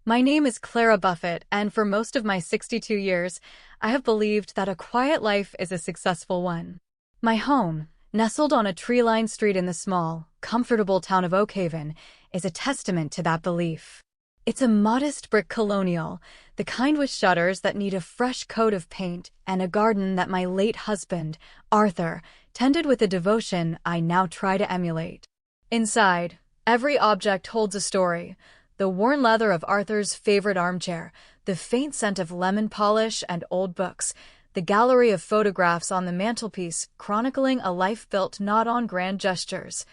My name is Clara Buffett, and for most of my 62 years, I have believed that a quiet life is a successful one. My home, nestled on a tree-lined street in the small, comfortable town of Oakhaven, is a testament to that belief. It's a modest brick colonial, the kind with shutters that need a fresh coat of paint and a garden that my late husband, Arthur, tended with a devotion I now try to emulate. Inside, every object holds a story. The worn leather of Arthur's favorite armchair, the faint scent of lemon polish and old books, the gallery of photographs on the mantelpiece chronicling a life built not on grand gestures,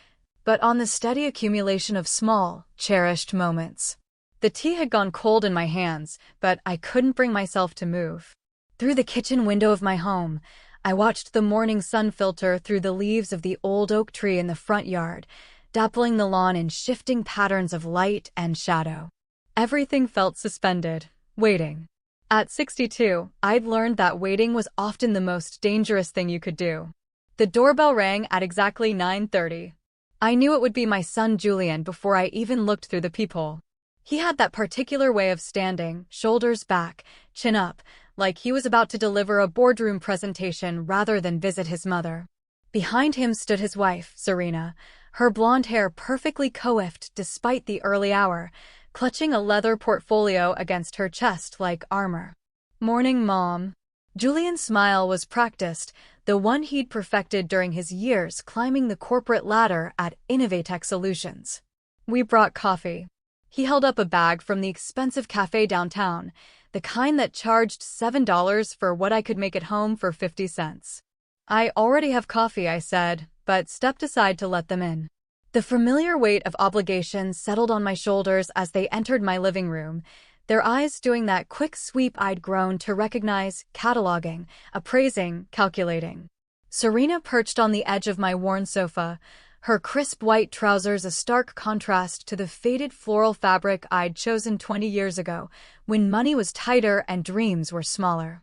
but on the steady accumulation of small, cherished moments. The tea had gone cold in my hands, but I couldn't bring myself to move. Through the kitchen window of my home, I watched the morning sun filter through the leaves of the old oak tree in the front yard, dappling the lawn in shifting patterns of light and shadow. Everything felt suspended, waiting. At 62, I'd learned that waiting was often the most dangerous thing you could do. The doorbell rang at exactly 9:30. I knew it would be my son Julian before I even looked through the peephole. He had that particular way of standing, shoulders back, chin up, like he was about to deliver a boardroom presentation rather than visit his mother. Behind him stood his wife, Serena, her blonde hair perfectly coiffed despite the early hour, clutching a leather portfolio against her chest like armor. "Morning, Mom." Julian's smile was practiced, the one he'd perfected during his years climbing the corporate ladder at Innovatech Solutions. "We brought coffee." He held up a bag from the expensive cafe downtown, the kind that charged $7 for what I could make at home for 50 cents. "I already have coffee," I said, but stepped aside to let them in. The familiar weight of obligation settled on my shoulders as they entered my living room, their eyes doing that quick sweep I'd grown to recognize, cataloging, appraising, calculating. Serena perched on the edge of my worn sofa, her crisp white trousers a stark contrast to the faded floral fabric I'd chosen 20 years ago, when money was tighter and dreams were smaller.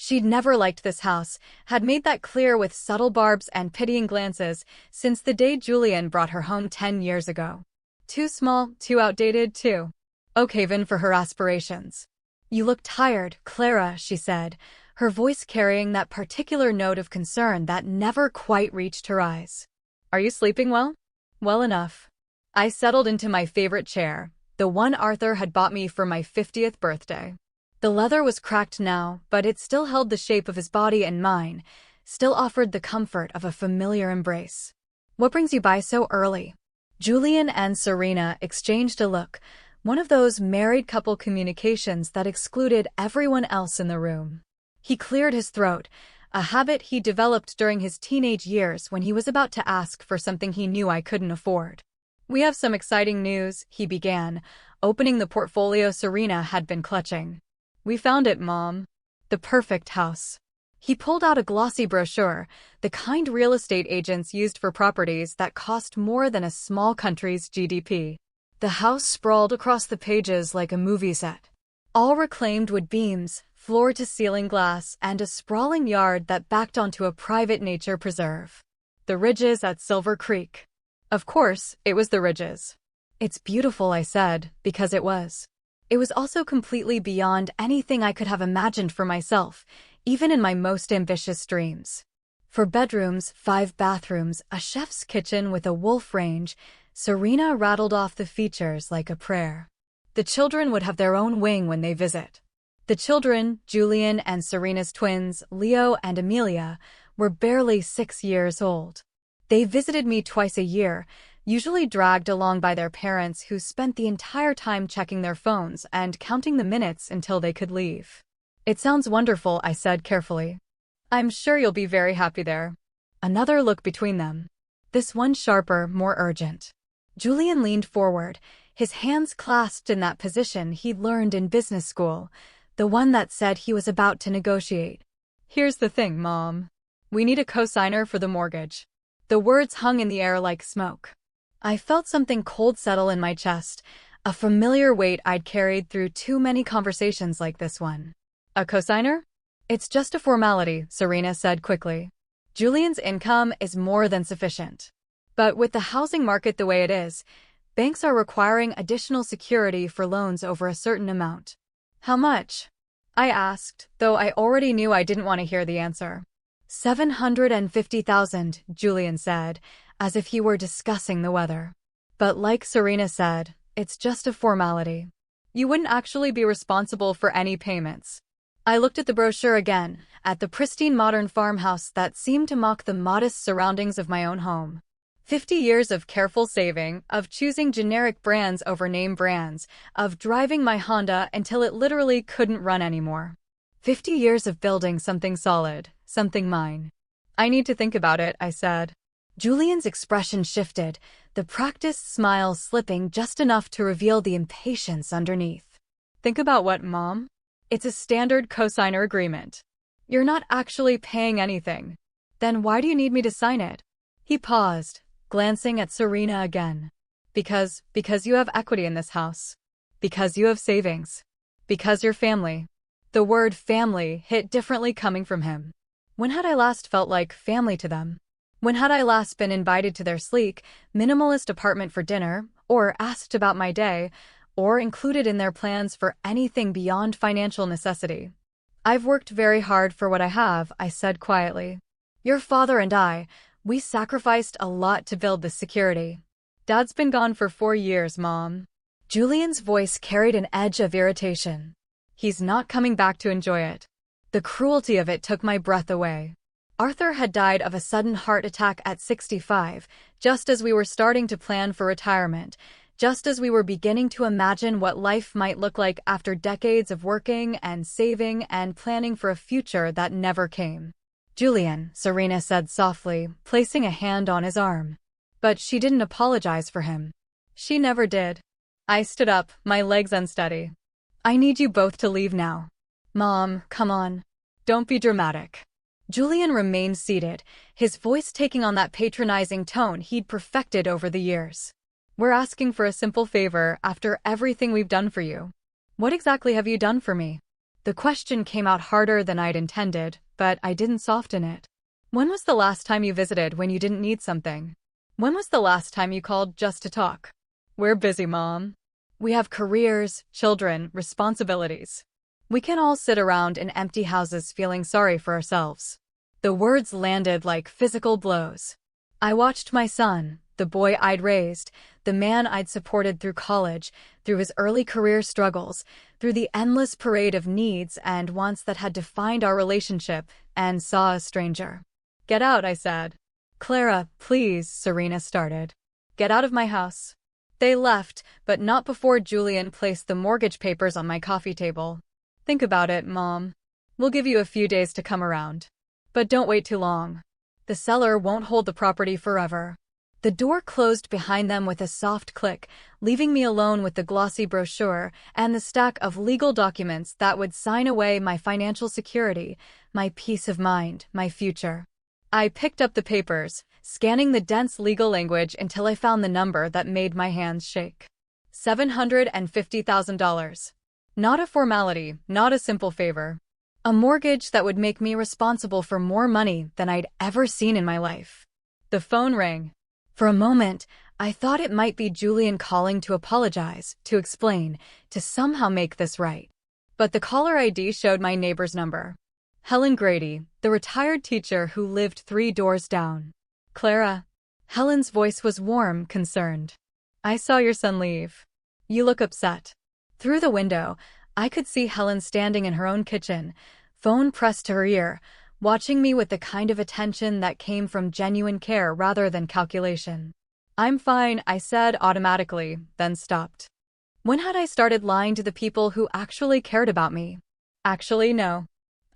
She'd never liked this house, had made that clear with subtle barbs and pitying glances since the day Julian brought her home 10 years ago. Too small, too outdated, too Oakhaven for her aspirations. "You look tired, Clara," she said, her voice carrying that particular note of concern that never quite reached her eyes. "Are you sleeping well?" "Well enough." I settled into my favorite chair, the one Arthur had bought me for my 50th birthday. The leather was cracked now, but it still held the shape of his body and mine, still offered the comfort of a familiar embrace. "What brings you by so early?" Julian and Serena exchanged a look, one of those married couple communications that excluded everyone else in the room. He cleared his throat, a habit he developed during his teenage years when he was about to ask for something he knew I couldn't afford. "We have some exciting news," he began, opening the portfolio Serena had been clutching. "We found it, Mom. The perfect house." He pulled out a glossy brochure, the kind real estate agents used for properties that cost more than a small country's GDP. The house sprawled across the pages like a movie set. All reclaimed wood beams, floor-to-ceiling glass, and a sprawling yard that backed onto a private nature preserve. The Ridges at Silver Creek. Of course, it was the Ridges. "It's beautiful," I said, because it was. It was also completely beyond anything I could have imagined for myself, even in my most ambitious dreams. 4 bedrooms, 5 bathrooms, a chef's kitchen with a wolf range, Serena rattled off the features like a prayer. The children would have their own wing when they visit. The children, Julian and Serena's twins, Leo and Amelia, were barely 6 years old. They visited me twice a year, usually dragged along by their parents who spent the entire time checking their phones and counting the minutes until they could leave. "It sounds wonderful," I said carefully. "I'm sure you'll be very happy there." Another look between them. This one sharper, more urgent. Julian leaned forward, his hands clasped in that position he'd learned in business school, the one that said he was about to negotiate. "Here's the thing, Mom. We need a cosigner for the mortgage." The words hung in the air like smoke. I felt something cold settle in my chest, a familiar weight I'd carried through too many conversations like this one. "A cosigner?" "It's just a formality," Serena said quickly. "Julian's income is more than sufficient. But with the housing market the way it is, Banks are requiring additional security for loans over a certain amount. How much? I asked, though I already knew I didn't want to hear the answer. 750,000, Julian said, as if he were discussing the weather. But like Serena said, it's just a formality. You wouldn't actually be responsible for any payments. I looked at the brochure again, at the pristine modern farmhouse that seemed to mock the modest surroundings of my own home. 50 years of careful saving, of choosing generic brands over name brands, of driving my Honda until it literally couldn't run anymore. 50 years of building something solid, something mine. I need to think about it, I said. Julian's expression shifted, the practiced smile slipping just enough to reveal the impatience underneath. Think about what, Mom? It's a standard cosigner agreement. You're not actually paying anything. Then why do you need me to sign it? He paused, glancing at Serena again. Because you have equity in this house. Because you have savings. Because you're family. The word family hit differently coming from him. When had I last felt like family to them? When had I last been invited to their sleek, minimalist apartment for dinner, or asked about my day, or included in their plans for anything beyond financial necessity? I've worked very hard for what I have, I said quietly. Your father and I, we sacrificed a lot to build this security. Dad's been gone for 4 years, Mom. Julian's voice carried an edge of irritation. He's not coming back to enjoy it. The cruelty of it took my breath away. Arthur had died of a sudden heart attack at 65, just as we were starting to plan for retirement, just as we were beginning to imagine what life might look like after decades of working and saving and planning for a future that never came. Julian, Serena said softly, placing a hand on his arm. But she didn't apologize for him. She never did. I stood up, my legs unsteady. I need you both to leave now. Mom, come on. Don't be dramatic. Julian remained seated, his voice taking on that patronizing tone he'd perfected over the years. We're asking for a simple favor after everything we've done for you. What exactly have you done for me? The question came out harder than I'd intended, but I didn't soften it. When was the last time you visited when you didn't need something? When was the last time you called just to talk? We're busy, Mom. We have careers, children, responsibilities. We can all sit around in empty houses feeling sorry for ourselves. The words landed like physical blows. I watched my son, the boy I'd raised, the man I'd supported through college, through his early career struggles, through the endless parade of needs and wants that had defined our relationship, and saw a stranger. Get out, I said. Clara, please, Serena started. Get out of my house. They left, but not before Julian placed the mortgage papers on my coffee table. Think about it, Mom. We'll give you a few days to come around. But don't wait too long. The seller won't hold the property forever. The door closed behind them with a soft click, leaving me alone with the glossy brochure and the stack of legal documents that would sign away my financial security, my peace of mind, my future. I picked up the papers, scanning the dense legal language until I found the number that made my hands shake. $750,000. Not a formality, not a simple favor. A mortgage that would make me responsible for more money than I'd ever seen in my life. The phone rang. For a moment, I thought it might be Julian calling to apologize, to explain, to somehow make this right. But the caller ID showed my neighbor's number. Helen Grady, the retired teacher who lived 3 doors down. Clara. Helen's voice was warm, concerned. I saw your son leave. You look upset. Through the window, I could see Helen standing in her own kitchen, phone pressed to her ear, watching me with the kind of attention that came from genuine care rather than calculation. I'm fine, I said automatically, then stopped. When had I started lying to the people who actually cared about me? Actually, no.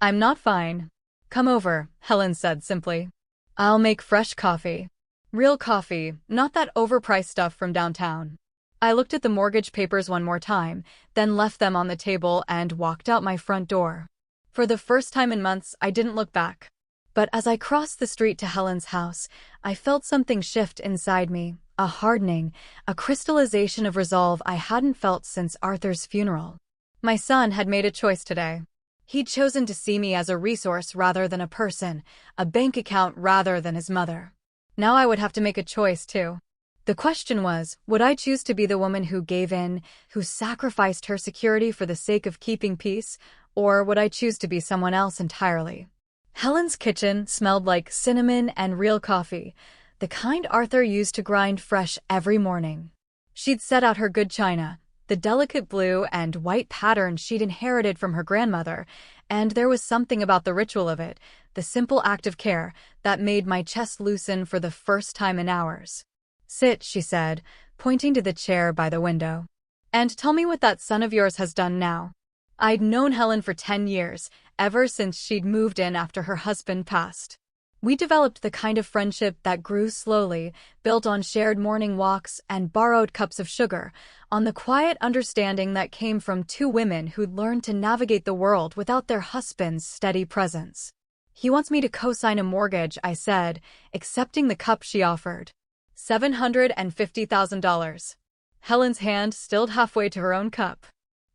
I'm not fine. Come over, Helen said simply. I'll make fresh coffee. Real coffee, not that overpriced stuff from downtown. I looked at the mortgage papers one more time, then left them on the table and walked out my front door. For the first time in months, I didn't look back. But as I crossed the street to Helen's house, I felt something shift inside me, a hardening, a crystallization of resolve I hadn't felt since Arthur's funeral. My son had made a choice today. He'd chosen to see me as a resource rather than a person, a bank account rather than his mother. Now I would have to make a choice too. The question was, would I choose to be the woman who gave in, who sacrificed her security for the sake of keeping peace, or would I choose to be someone else entirely? Helen's kitchen smelled like cinnamon and real coffee, the kind Arthur used to grind fresh every morning. She'd set out her good china, the delicate blue and white pattern she'd inherited from her grandmother, and there was something about the ritual of it, the simple act of care, that made my chest loosen for the first time in hours. "Sit," she said, pointing to the chair by the window. "And tell me what that son of yours has done now." I'd known Helen for 10 years, ever since she'd moved in after her husband passed. We developed the kind of friendship that grew slowly, built on shared morning walks and borrowed cups of sugar, on the quiet understanding that came from two women who'd learned to navigate the world without their husband's steady presence. "He wants me to co-sign a mortgage," I said, accepting the cup she offered. $750,000. Helen's hand stilled halfway to her own cup.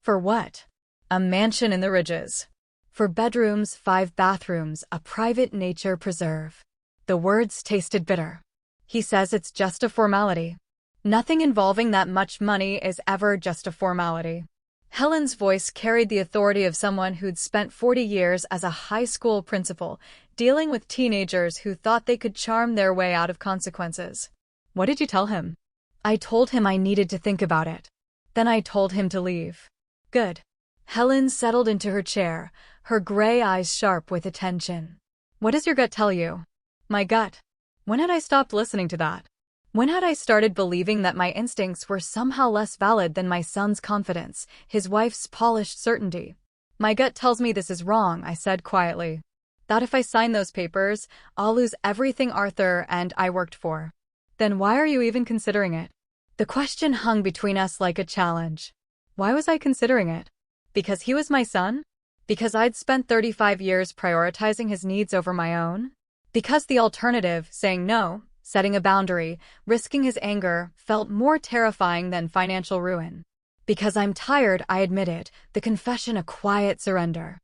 "For what?" "A mansion in the Ridges. For bedrooms, 5 bathrooms, a private nature preserve." The words tasted bitter. "He says it's just a formality." "Nothing involving that much money is ever just a formality." Helen's voice carried the authority of someone who'd spent 40 years as a high school principal, dealing with teenagers who thought they could charm their way out of consequences. "What did you tell him?" "I told him I needed to think about it. Then I told him to leave." "Good." Helen settled into her chair, her gray eyes sharp with attention. "What does your gut tell you?" "My gut." When had I stopped listening to that? When had I started believing that my instincts were somehow less valid than my son's confidence, his wife's polished certainty? "My gut tells me this is wrong," I said quietly. "That if I sign those papers, I'll lose everything Arthur and I worked for." "Then why are you even considering it?" The question hung between us like a challenge. Why was I considering it? Because he was my son? Because I'd spent 35 years prioritizing his needs over my own? Because the alternative, saying no, setting a boundary, risking his anger, felt more terrifying than financial ruin? Because I'm tired, I admitted, the confession a quiet surrender.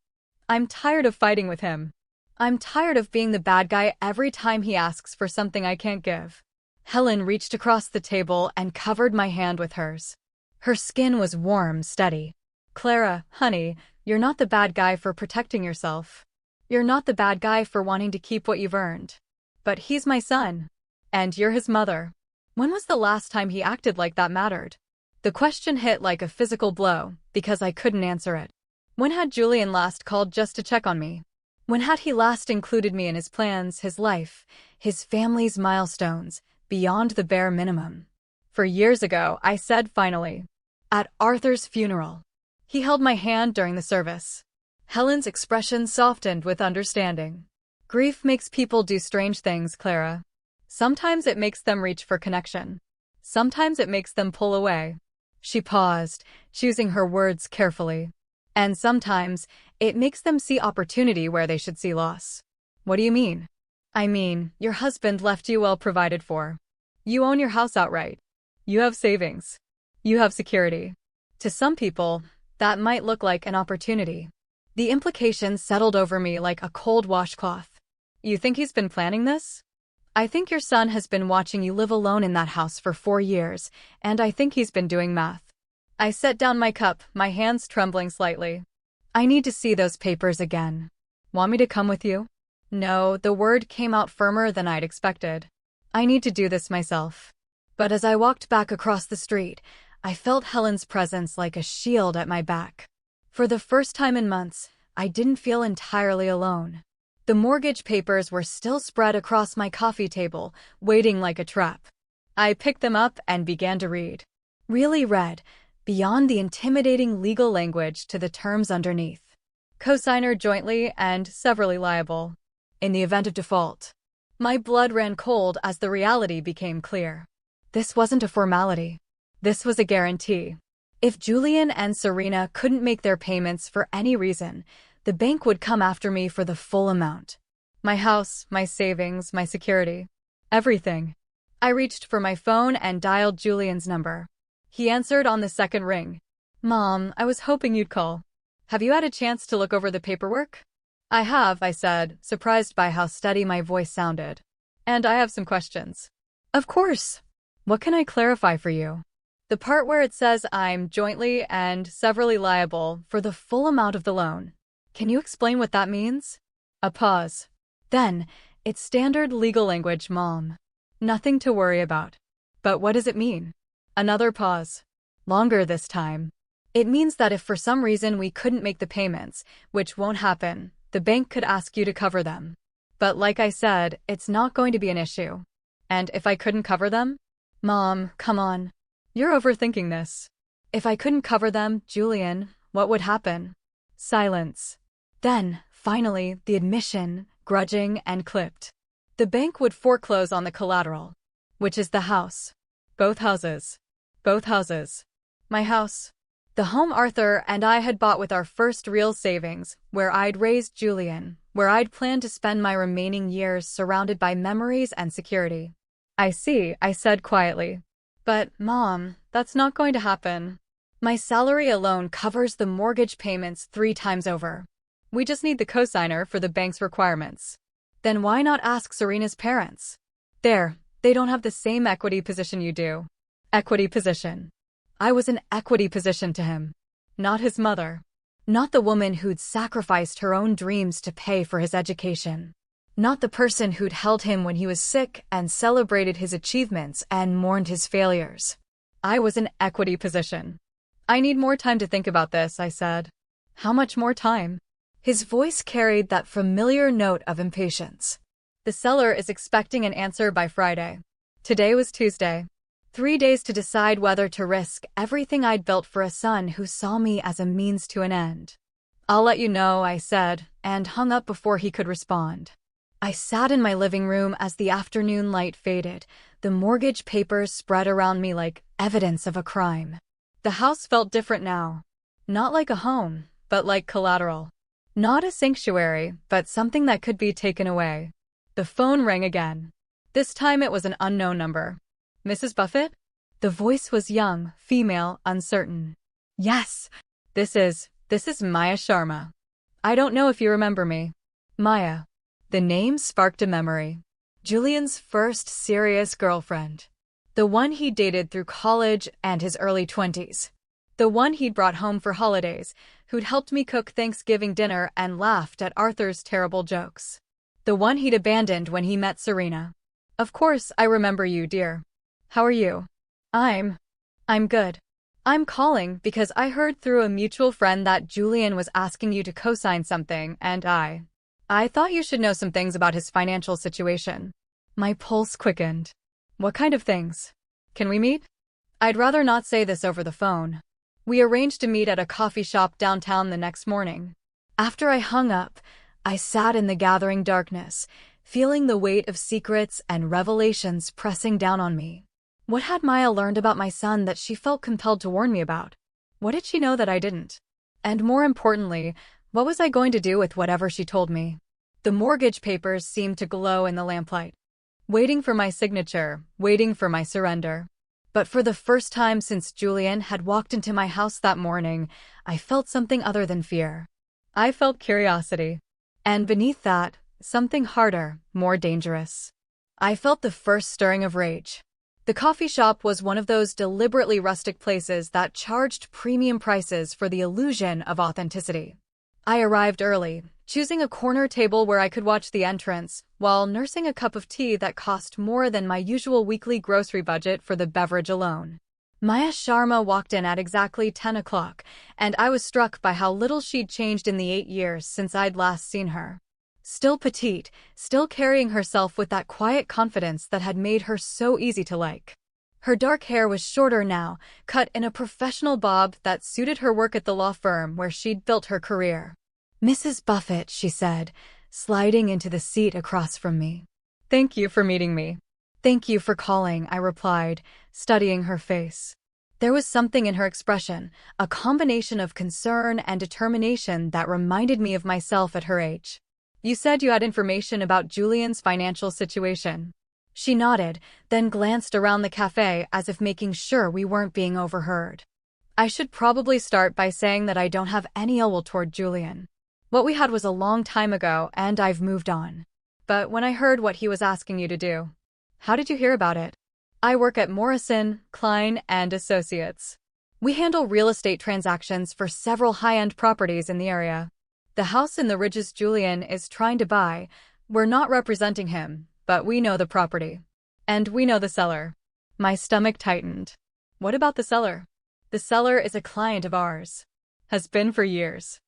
I'm tired of fighting with him. I'm tired of being the bad guy every time he asks for something I can't give. Helen reached across the table and covered my hand with hers. Her skin was warm, steady. "Clara, honey, you're not the bad guy for protecting yourself. You're not the bad guy for wanting to keep what you've earned. But he's my son. And you're his mother. When was the last time he acted like that mattered?" The question hit like a physical blow, because I couldn't answer it. When had Julian last called just to check on me? When had he last included me in his plans, his life, his family's milestones, beyond the bare minimum? "For years ago," I said finally. "At Arthur's funeral." He held my hand during the service. Helen's expression softened with understanding. "Grief makes people do strange things, Clara. Sometimes it makes them reach for connection. Sometimes it makes them pull away." She paused, choosing her words carefully. "And sometimes it makes them see opportunity where they should see loss." "What do you mean?" "I mean, your husband left you well provided for. You own your house outright. You have savings. You have security. To some people, that might look like an opportunity." The implications settled over me like a cold washcloth. "You think he's been planning this?" "I think your son has been watching you live alone in that house for 4 years, and I think he's been doing math." I set down my cup, my hands trembling slightly. "I need to see those papers again." "Want me to come with you?" "No," the word came out firmer than I'd expected. "I need to do this myself." But as I walked back across the street, I felt Helen's presence like a shield at my back. For the first time in months, I didn't feel entirely alone. The mortgage papers were still spread across my coffee table, waiting like a trap. I picked them up and began to read. Really read, beyond the intimidating legal language to the terms underneath. Cosigner jointly and severally liable. In the event of default. My blood ran cold as the reality became clear. This wasn't a formality. This was a guarantee. If Julian and Serena couldn't make their payments for any reason, the bank would come after me for the full amount. My house, my savings, my security. Everything. I reached for my phone and dialed Julian's number. He answered on the second ring. "Mom, I was hoping you'd call. Have you had a chance to look over the paperwork?" "I have," I said, surprised by how steady my voice sounded. "And I have some questions." "Of course." What can I clarify for you? The part where it says I'm jointly and severally liable for the full amount of the loan. Can you explain what that means? A pause. Then, it's standard legal language, Mom. Nothing to worry about. But what does it mean? Another pause. Longer this time. It means that if for some reason we couldn't make the payments, which won't happen, the bank could ask you to cover them. But like I said, it's not going to be an issue. And if I couldn't cover them? Mom, come on. You're overthinking this. If I couldn't cover them, Julian, what would happen? Silence. Then, finally, the admission, grudging and clipped. The bank would foreclose on the collateral. Which is the house. Both houses. Both houses. My house. The home Arthur and I had bought with our first real savings, where I'd raised Julian, where I'd planned to spend my remaining years surrounded by memories and security. I see, I said quietly. But, Mom, that's not going to happen. My salary alone covers the mortgage payments 3 times over. We just need the cosigner for the bank's requirements. Then why not ask Serena's parents? There, they don't have the same equity position you do. Equity position. I was an equity position to him. Not his mother. Not the woman who'd sacrificed her own dreams to pay for his education. Not the person who'd held him when he was sick and celebrated his achievements and mourned his failures. I was an equity position. I need more time to think about this, I said. How much more time? His voice carried that familiar note of impatience. The seller is expecting an answer by Friday. Today was Tuesday. 3 days to decide whether to risk everything I'd built for a son who saw me as a means to an end. I'll let you know, I said, and hung up before he could respond. I sat in my living room as the afternoon light faded, the mortgage papers spread around me like evidence of a crime. The house felt different now. Not like a home, but like collateral. Not a sanctuary, but something that could be taken away. The phone rang again. This time it was an unknown number. Mrs. Buffett? The voice was young, female, uncertain. Yes, this is Maya Sharma. I don't know if you remember me. Maya. The name sparked a memory. Julian's first serious girlfriend. The one he dated through college and his early 20s. The one he'd brought home for holidays, who'd helped me cook Thanksgiving dinner and laughed at Arthur's terrible jokes. The one he'd abandoned when he met Serena. Of course, I remember you, dear. How are you? I'm good. I'm calling because I heard through a mutual friend that Julian was asking you to co-sign something, and I thought you should know some things about his financial situation. My pulse quickened. What kind of things? Can we meet? I'd rather not say this over the phone. We arranged to meet at a coffee shop downtown the next morning. After I hung up, I sat in the gathering darkness, feeling the weight of secrets and revelations pressing down on me. What had Maya learned about my son that she felt compelled to warn me about? What did she know that I didn't? And more importantly, what was I going to do with whatever she told me? The mortgage papers seemed to glow in the lamplight. Waiting for my signature, waiting for my surrender. But for the first time since Julian had walked into my house that morning, I felt something other than fear. I felt curiosity. And beneath that, something harder, more dangerous. I felt the first stirring of rage. The coffee shop was one of those deliberately rustic places that charged premium prices for the illusion of authenticity. I arrived early, choosing a corner table where I could watch the entrance, while nursing a cup of tea that cost more than my usual weekly grocery budget for the beverage alone. Maya Sharma walked in at exactly 10 o'clock, and I was struck by how little she'd changed in the 8 years since I'd last seen her. Still petite, still carrying herself with that quiet confidence that had made her so easy to like. Her dark hair was shorter now, cut in a professional bob that suited her work at the law firm where she'd built her career. Mrs. Buffett, she said, sliding into the seat across from me. Thank you for meeting me. Thank you for calling, I replied, studying her face. There was something in her expression, a combination of concern and determination that reminded me of myself at her age. You said you had information about Julian's financial situation. She nodded, then glanced around the cafe as if making sure we weren't being overheard. I should probably start by saying that I don't have any ill will toward Julian. What we had was a long time ago, and I've moved on. But when I heard what he was asking you to do, how did you hear about it? I work at Morrison, Klein and Associates. We handle real estate transactions for several high-end properties in the area. The house in the Ridges Julian is trying to buy, we're not representing him, but we know the property. And we know the seller. My stomach tightened. What about the seller? The seller is a client of ours. Has been for years.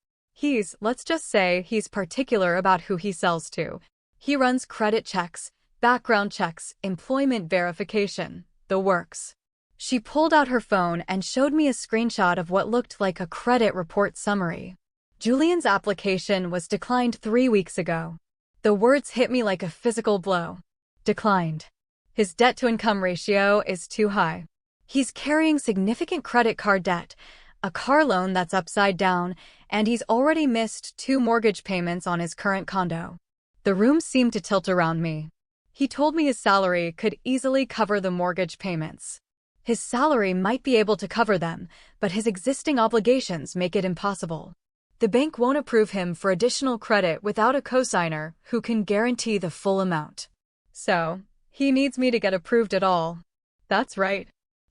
Let's just say he's particular about who he sells to. He runs credit checks, background checks, employment verification, the works. She pulled out her phone and showed me a screenshot of what looked like a credit report summary. Julian's application was declined 3 weeks ago. The words hit me like a physical blow. Declined. His debt-to-income ratio is too high. He's carrying significant credit card debt, a car loan that's upside down, and he's already missed 2 mortgage payments on his current condo. The room seemed to tilt around me. He told me his salary could easily cover the mortgage payments. His salary might be able to cover them, but his existing obligations make it impossible. The bank won't approve him for additional credit without a cosigner who can guarantee the full amount. So, he needs me to get approved at all. That's right.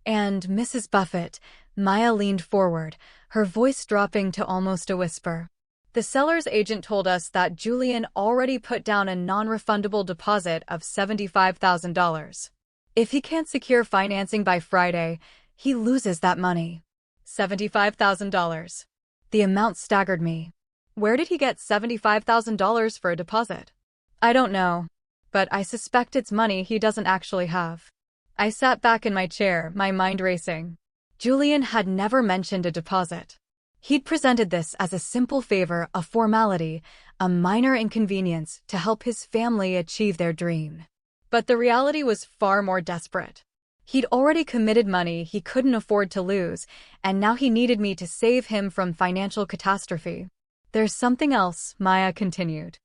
And Mrs. Buffett, Maya leaned forward, her voice dropping to almost a whisper. The seller's agent told us that Julian already put down a non-refundable deposit of $75,000. If he can't secure financing by Friday, he loses that money. $75,000. The amount staggered me. Where did he get $75,000 for a deposit? I don't know, but I suspect it's money he doesn't actually have. I sat back in my chair, my mind racing. Julian had never mentioned a deposit. He'd presented this as a simple favor, a formality, a minor inconvenience to help his family achieve their dream. But the reality was far more desperate. He'd already committed money he couldn't afford to lose, and now he needed me to save him from financial catastrophe. There's something else, Maya continued.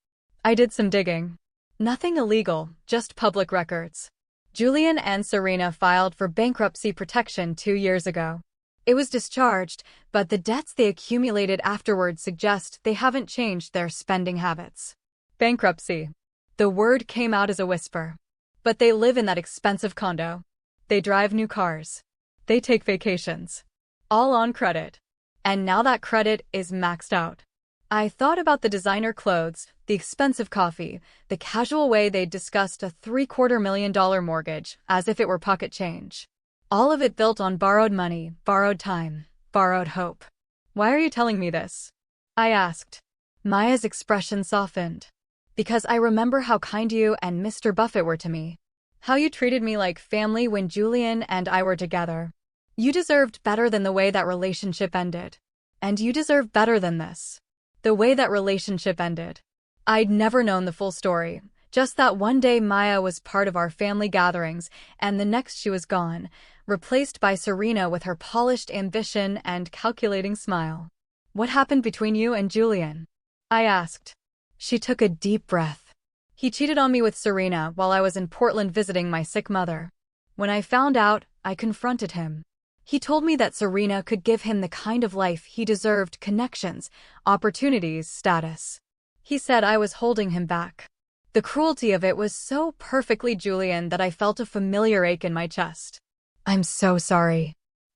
I did some digging. Nothing illegal, just public records. Julian and Serena filed for bankruptcy protection 2 years ago. It was discharged, but the debts they accumulated afterwards suggest they haven't changed their spending habits. Bankruptcy. The word came out as a whisper. But they live in that expensive condo. They drive new cars. They take vacations. All on credit. And now that credit is maxed out. I thought about the designer clothes, the expensive coffee, the casual way they discussed a $750,000 mortgage, as if it were pocket change. All of it built on borrowed money, borrowed time, borrowed hope. Why are you telling me this? I asked. Maya's expression softened. Because I remember how kind you and Mr. Buffett were to me. How you treated me like family when Julian and I were together. You deserved better than the way that relationship ended. And you deserve better than this. The way that relationship ended. I'd never known the full story. Just that one day Maya was part of our family gatherings, and the next she was gone, replaced by Serena with her polished ambition and calculating smile. What happened between you and Julian? I asked. She took a deep breath. He cheated on me with Serena while I was in Portland visiting my sick mother. When I found out, I confronted him. He told me that Serena could give him the kind of life he deserved, connections, opportunities, status. He said I was holding him back. The cruelty of it was so perfectly Julian that I felt a familiar ache in my chest. I'm so sorry.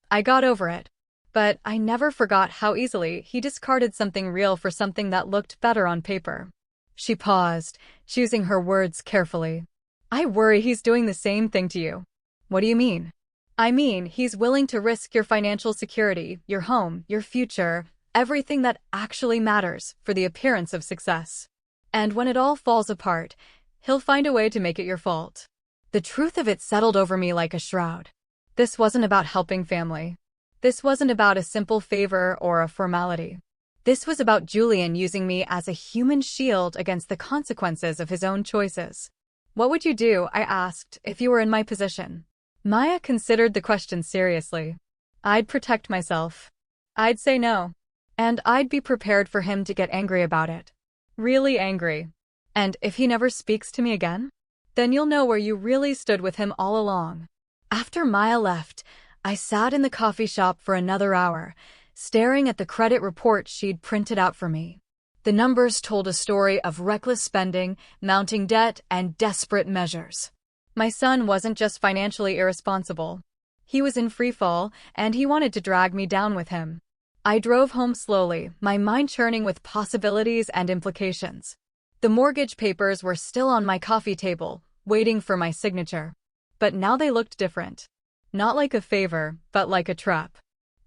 I got over it. But I never forgot how easily he discarded something real for something that looked better on paper. She paused, choosing her words carefully. I worry he's doing the same thing to you. What do you mean? I mean, he's willing to risk your financial security, your home, your future, everything that actually matters for the appearance of success. And when it all falls apart, he'll find a way to make it your fault. The truth of it settled over me like a shroud. This wasn't about helping family. This wasn't about a simple favor or a formality. This was about Julian using me as a human shield against the consequences of his own choices. What would you do, I asked, if you were in my position? Maya considered the question seriously. I'd protect myself. I'd say no. And I'd be prepared for him to get angry about it. Really angry. And if he never speaks to me again? Then you'll know where you really stood with him all along. After Maya left, I sat in the coffee shop for another hour, staring at the credit report she'd printed out for me. The numbers told a story of reckless spending, mounting debt, and desperate measures. My son wasn't just financially irresponsible. He was in free fall, and he wanted to drag me down with him. I drove home slowly, my mind churning with possibilities and implications. The mortgage papers were still on my coffee table, waiting for my signature. But now they looked different. Not like a favor, but like a trap.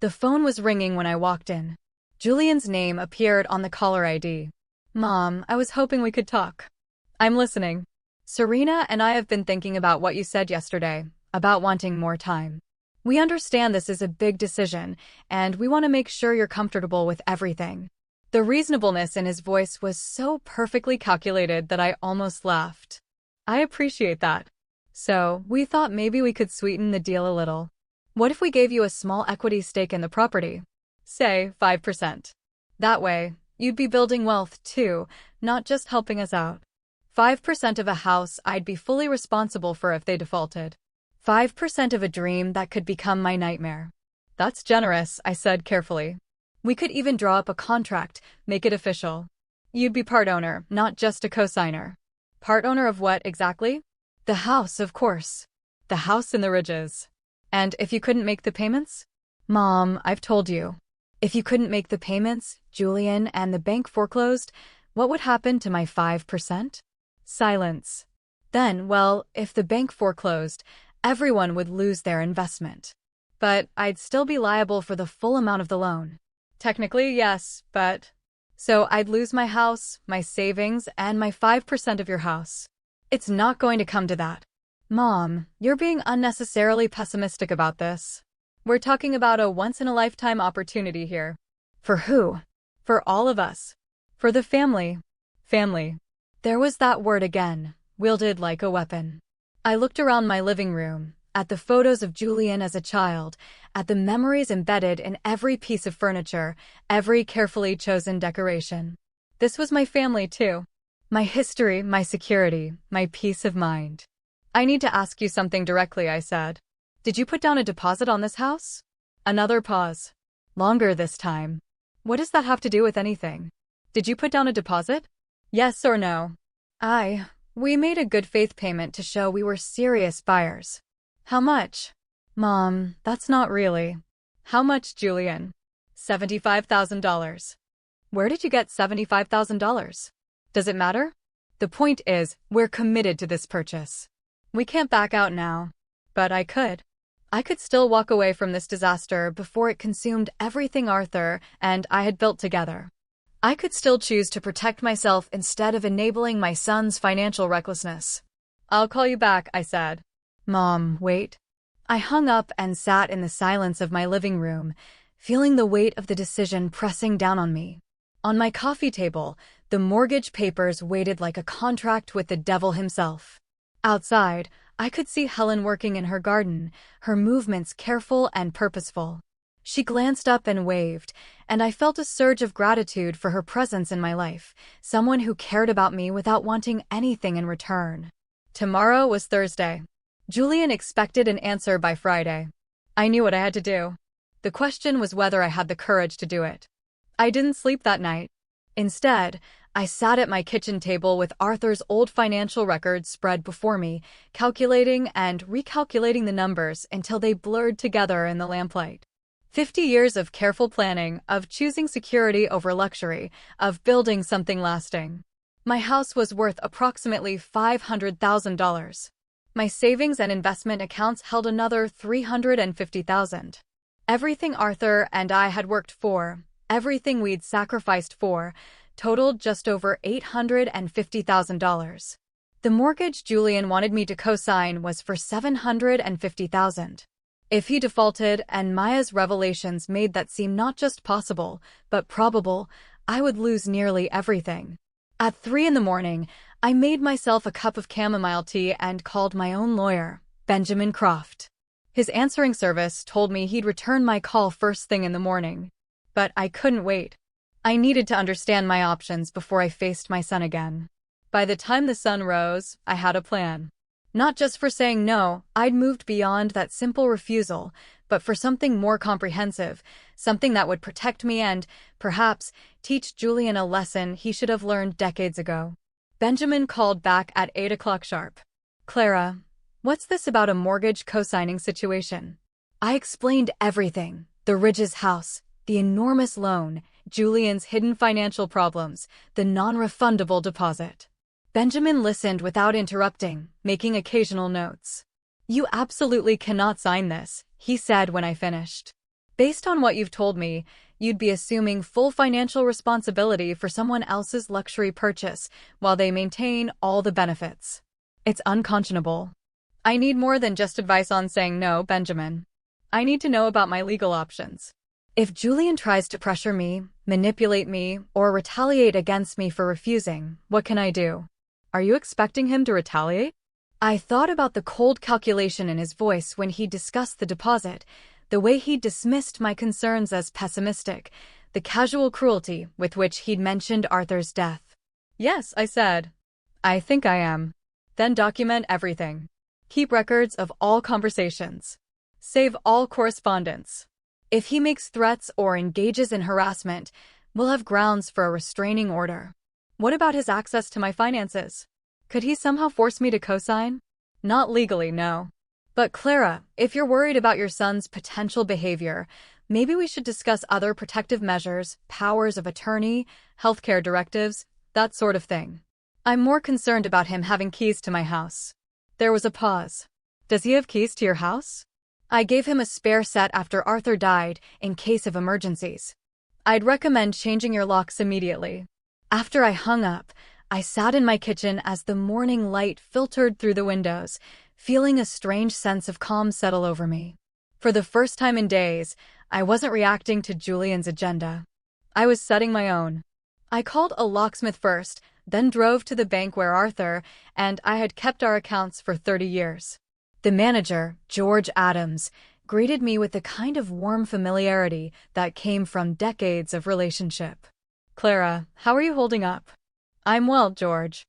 The phone was ringing when I walked in. Julian's name appeared on the caller ID. Mom, I was hoping we could talk. I'm listening. Serena and I have been thinking about what you said yesterday, about wanting more time. We understand this is a big decision, and we want to make sure you're comfortable with everything. The reasonableness in his voice was so perfectly calculated that I almost laughed. I appreciate that. So, we thought maybe we could sweeten the deal a little. What if we gave you a small equity stake in the property? Say, 5%. That way, you'd be building wealth too, not just helping us out. 5% of a house I'd be fully responsible for if they defaulted. 5% of a dream that could become my nightmare. That's generous, I said carefully. We could even draw up a contract, make it official. You'd be part owner, not just a co-signer. Part owner of what exactly? The house, of course. The house in the ridges. And if you couldn't make the payments? Mom, I've told you. If you couldn't make the payments, Julian, and the bank foreclosed, what would happen to my 5%? Silence. Then, well, if the bank foreclosed, everyone would lose their investment. But I'd still be liable for the full amount of the loan. Technically, yes, but... So I'd lose my house, my savings, and my 5% of your house. It's not going to come to that. Mom, you're being unnecessarily pessimistic about this. We're talking about a once-in-a-lifetime opportunity here. For who? For all of us. For the family. Family. There was that word again, wielded like a weapon. I looked around my living room, at the photos of Julian as a child, at the memories embedded in every piece of furniture, every carefully chosen decoration. This was my family too. My history, my security, my peace of mind. I need to ask you something directly, I said. Did you put down a deposit on this house? Another pause. Longer this time. What does that have to do with anything? Did you put down a deposit? Yes or no? We made a good faith payment to show we were serious buyers. How much? Mom, that's not really. How much, Julian? $75,000. Where did you get $75,000? Does it matter? The point is, we're committed to this purchase. We can't back out now. But I could. I could still walk away from this disaster before it consumed everything Arthur and I had built together. I could still choose to protect myself instead of enabling my son's financial recklessness. I'll call you back, I said. Mom, wait. I hung up and sat in the silence of my living room, feeling the weight of the decision pressing down on me. On my coffee table, the mortgage papers waited like a contract with the devil himself. Outside, I could see Helen working in her garden, her movements careful and purposeful. She glanced up and waved, and I felt a surge of gratitude for her presence in my life, someone who cared about me without wanting anything in return. Tomorrow was Thursday. Julian expected an answer by Friday. I knew what I had to do. The question was whether I had the courage to do it. I didn't sleep that night. Instead, I sat at my kitchen table with Arthur's old financial records spread before me, calculating and recalculating the numbers until they blurred together in the lamplight. 50 years of careful planning, of choosing security over luxury, of building something lasting. My house was worth approximately $500,000. My savings and investment accounts held another $350,000. Everything Arthur and I had worked for, everything we'd sacrificed for, totaled just over $850,000. The mortgage Julian wanted me to co-sign was for $750,000. If he defaulted and Maya's revelations made that seem not just possible, but probable, I would lose nearly everything. At 3 a.m, I made myself a cup of chamomile tea and called my own lawyer, Benjamin Croft. His answering service told me he'd return my call first thing in the morning. But I couldn't wait. I needed to understand my options before I faced my son again. By the time the sun rose, I had a plan. Not just for saying no, I'd moved beyond that simple refusal, but for something more comprehensive, something that would protect me and, perhaps, teach Julian a lesson he should have learned decades ago. Benjamin called back at 8 o'clock sharp. Clara, What's this about a mortgage co-signing situation? I explained everything. The Ridge's house, the enormous loan, Julian's hidden financial problems, the non-refundable deposit. Benjamin listened without interrupting, making occasional notes. You absolutely cannot sign this, he said when I finished. Based on what you've told me, you'd be assuming full financial responsibility for someone else's luxury purchase while they maintain all the benefits. It's unconscionable. I need more than just advice on saying no, Benjamin. I need to know about my legal options. If Julian tries to pressure me, manipulate me, or retaliate against me for refusing, what can I do? Are you expecting him to retaliate? I thought about the cold calculation in his voice when he discussed the deposit, the way he dismissed my concerns as pessimistic, the casual cruelty with which he'd mentioned Arthur's death. Yes, I said. I think I am. Then document everything. Keep records of all conversations. Save all correspondence. If he makes threats or engages in harassment, we'll have grounds for a restraining order. What about his access to my finances? Could he somehow force me to co-sign? Not legally, no. But Clara, if you're worried about your son's potential behavior, maybe we should discuss other protective measures, powers of attorney, healthcare directives, that sort of thing. I'm more concerned about him having keys to my house. There was a pause. Does he have keys to your house? I gave him a spare set after Arthur died in case of emergencies. I'd recommend changing your locks immediately. After I hung up, I sat in my kitchen as the morning light filtered through the windows, feeling a strange sense of calm settle over me. For the first time in days, I wasn't reacting to Julian's agenda. I was setting my own. I called a locksmith first, then drove to the bank where Arthur and I had kept our accounts for 30 years. The manager, George Adams, greeted me with the kind of warm familiarity that came from decades of relationship. Clara, how are you holding up? I'm well, George.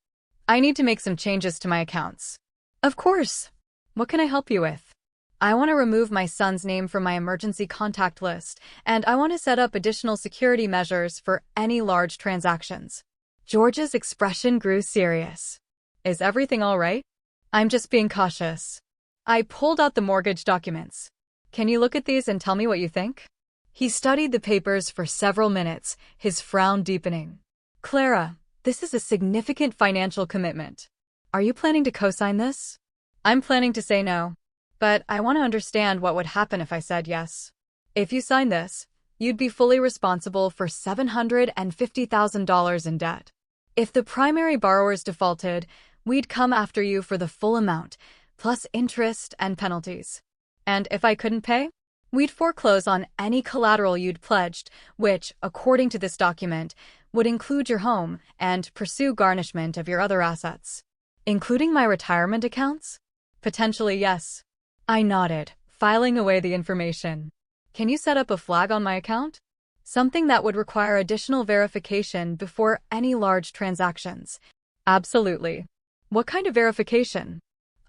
I need to make some changes to my accounts. Of course. What can I help you with? I want to remove my son's name from my emergency contact list, and I want to set up additional security measures for any large transactions. George's expression grew serious. Is everything all right? I'm just being cautious. I pulled out the mortgage documents. Can you look at these and tell me what you think? He studied the papers for several minutes, his frown deepening. Clara, this is a significant financial commitment. Are you planning to co-sign this? I'm planning to say no, but I want to understand what would happen if I said yes. If you sign this, you'd be fully responsible for $750,000 in debt. If the primary borrowers defaulted, we'd come after you for the full amount, plus interest and penalties. And if I couldn't pay, we'd foreclose on any collateral you'd pledged, which, according to this document, would include your home and pursue garnishment of your other assets. Including my retirement accounts? Potentially, yes. I nodded, filing away the information. Can you set up a flag on my account? Something that would require additional verification before any large transactions. Absolutely. What kind of verification?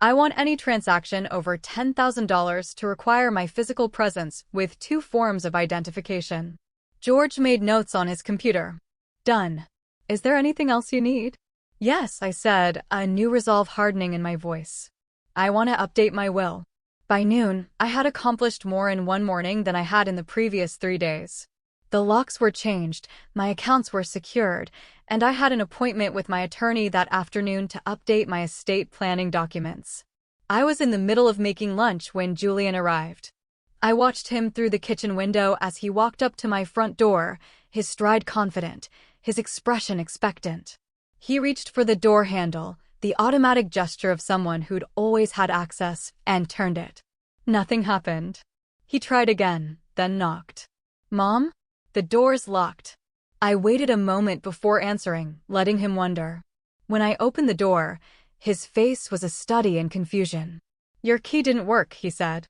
I want any transaction over $10,000 to require my physical presence with 2 forms of identification. George made notes on his computer. Done. Is there anything else you need? Yes, I said, a new resolve hardening in my voice. I want to update my will. By noon, I had accomplished more in one morning than I had in the previous 3 days. The locks were changed, my accounts were secured, and I had an appointment with my attorney that afternoon to update my estate planning documents. I was in the middle of making lunch when Julian arrived. I watched him through the kitchen window as he walked up to my front door, his stride confident, his expression expectant. He reached for the door handle, the automatic gesture of someone who'd always had access, and turned it. Nothing happened. He tried again, then knocked. Mom? The door's locked. I waited a moment before answering, letting him wonder. When I opened the door, his face was a study in confusion. Your key didn't work, he said.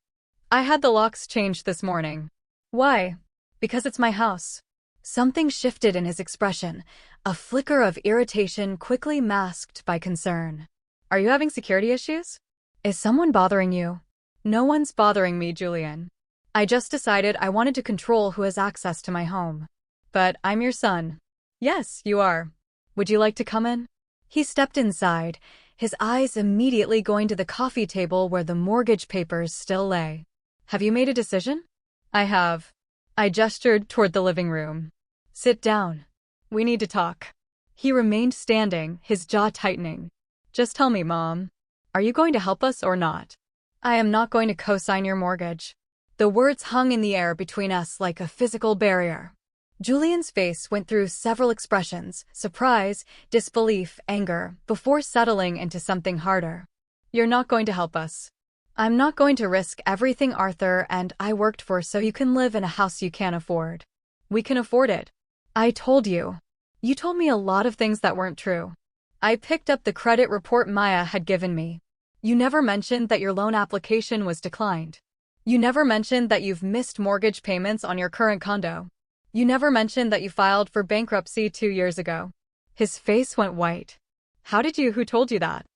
I had the locks changed this morning. Why? Because it's my house. Something shifted in his expression, a flicker of irritation quickly masked by concern. Are you having security issues? Is someone bothering you? No one's bothering me, Julian. I just decided I wanted to control who has access to my home. But I'm your son. Yes, you are. Would you like to come in? He stepped inside, his eyes immediately going to the coffee table where the mortgage papers still lay. Have you made a decision? I have. I gestured toward the living room. Sit down. We need to talk. He remained standing, his jaw tightening. Just tell me, Mom. Are you going to help us or not? I am not going to co-sign your mortgage. The words hung in the air between us like a physical barrier. Julian's face went through several expressions: surprise, disbelief, anger, before settling into something harder. You're not going to help us. I'm not going to risk everything Arthur and I worked for so you can live in a house you can't afford. We can afford it. I told you. You told me a lot of things that weren't true. I picked up the credit report Maya had given me. You never mentioned that your loan application was declined. You never mentioned that you've missed mortgage payments on your current condo. You never mentioned that you filed for bankruptcy 2 years ago. His face went white. Who told you that?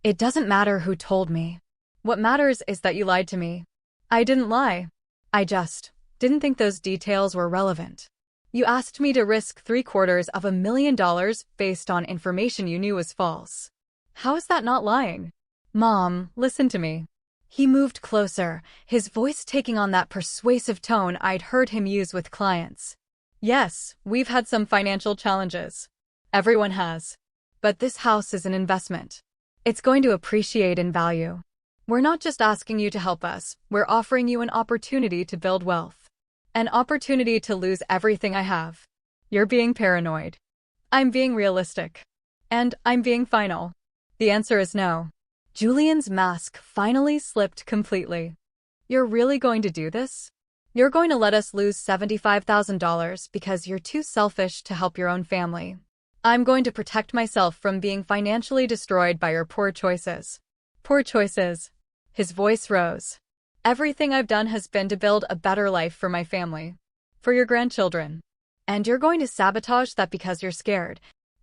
It doesn't matter who told me. What matters is that you lied to me. I didn't lie. I just didn't think those details were relevant. You asked me to risk $750,000 based on information you knew was false. How is that not lying? Mom, listen to me. He moved closer, his voice taking on that persuasive tone I'd heard him use with clients. Yes, we've had some financial challenges. Everyone has. But this house is an investment. It's going to appreciate in value. We're not just asking you to help us, we're offering you an opportunity to build wealth. An opportunity to lose everything I have. You're being paranoid. I'm being realistic. And I'm being final. The answer is no. Julian's mask finally slipped completely. You're really going to do this? You're going to let us lose $75,000 because you're too selfish to help your own family. I'm going to protect myself from being financially destroyed by your poor choices. Poor choices. His voice rose. Everything I've done has been to build a better life for my family. For your grandchildren. And you're going to sabotage that because you're scared.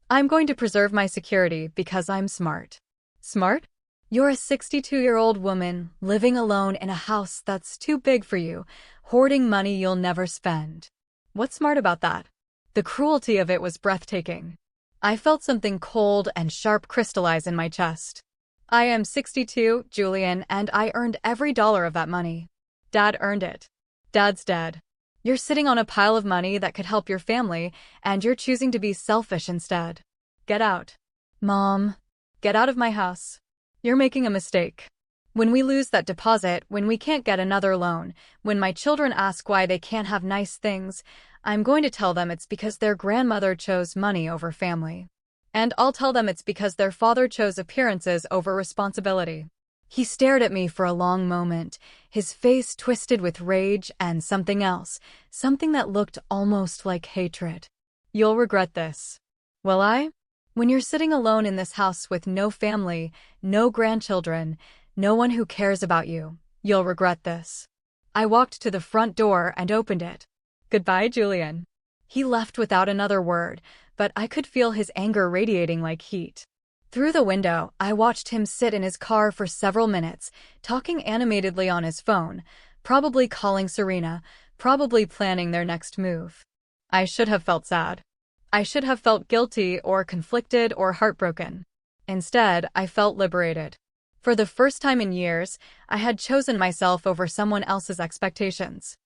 I'm going to preserve my security because I'm smart. Smart? You're a 62-year-old woman, living alone in a house that's too big for you, hoarding money you'll never spend. What's smart about that? The cruelty of it was breathtaking. I felt something cold and sharp crystallize in my chest. I am 62, Julian, and I earned every dollar of that money. Dad earned it. Dad's dead. You're sitting on a pile of money that could help your family, and you're choosing to be selfish instead. Get out. Mom, get out of my house. You're making a mistake. When we lose that deposit, when we can't get another loan, when my children ask why they can't have nice things, I'm going to tell them it's because their grandmother chose money over family. And I'll tell them it's because their father chose appearances over responsibility. He stared at me for a long moment, his face twisted with rage and something else, something that looked almost like hatred. You'll regret this. Will I? When you're sitting alone in this house with no family, no grandchildren, no one who cares about you, you'll regret this. I walked to the front door and opened it. Goodbye, Julian. He left without another word, but I could feel his anger radiating like heat. Through the window, I watched him sit in his car for several minutes, talking animatedly on his phone, probably calling Serena, probably planning their next move. I should have felt sad. I should have felt guilty or conflicted or heartbroken. Instead, I felt liberated. For the first time in years, I had chosen myself over someone else's expectations.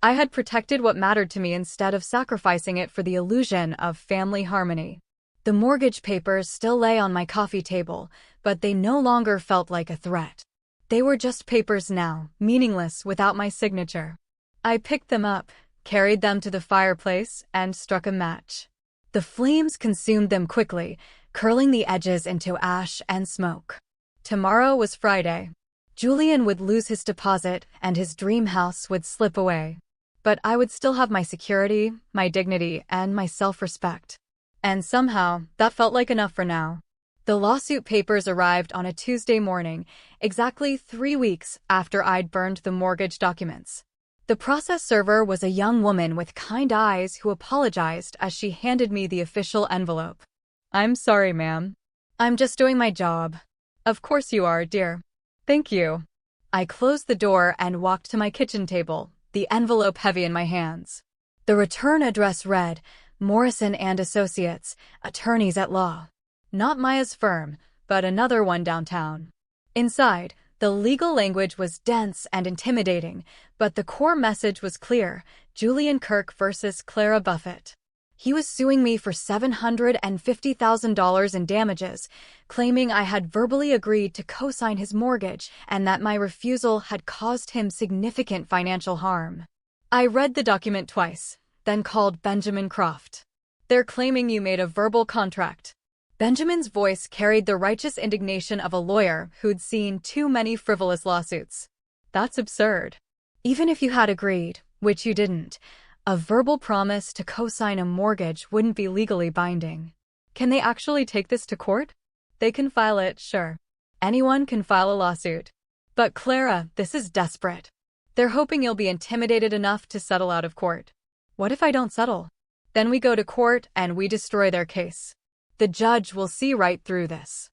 I had protected what mattered to me instead of sacrificing it for the illusion of family harmony. The mortgage papers still lay on my coffee table, but they no longer felt like a threat. They were just papers now, meaningless without my signature. I picked them up, carried them to the fireplace, and struck a match. The flames consumed them quickly, curling the edges into ash and smoke. Tomorrow was Friday. Julian would lose his deposit, and his dream house would slip away. But I would still have my security, my dignity, and my self-respect. And somehow, that felt like enough for now. The lawsuit papers arrived on a Tuesday morning, exactly 3 weeks after I'd burned the mortgage documents. The process server was a young woman with kind eyes who apologized as she handed me the official envelope. I'm sorry, ma'am. I'm just doing my job. Of course you are, dear. Thank you. I closed the door and walked to my kitchen table, the envelope heavy in my hands. The return address read, Morrison and Associates, Attorneys at Law. Not Maya's firm, but another one downtown. Inside, the legal language was dense and intimidating, but the core message was clear: Julian Kirk versus Clara Buffett. He was suing me for $750,000 in damages, claiming I had verbally agreed to co-sign his mortgage and that my refusal had caused him significant financial harm. I read the document twice, then called Benjamin Croft. "They're claiming you made a verbal contract." Benjamin's voice carried the righteous indignation of a lawyer who'd seen too many frivolous lawsuits. "That's absurd. Even if you had agreed, which you didn't, a verbal promise to co-sign a mortgage wouldn't be legally binding. Can they actually take this to court? They can file it, sure. Anyone can file a lawsuit. But Clara, this is desperate. They're hoping you'll be intimidated enough to settle out of court." "What if I don't settle? Then we go to court and we destroy their case. The judge will see right through this."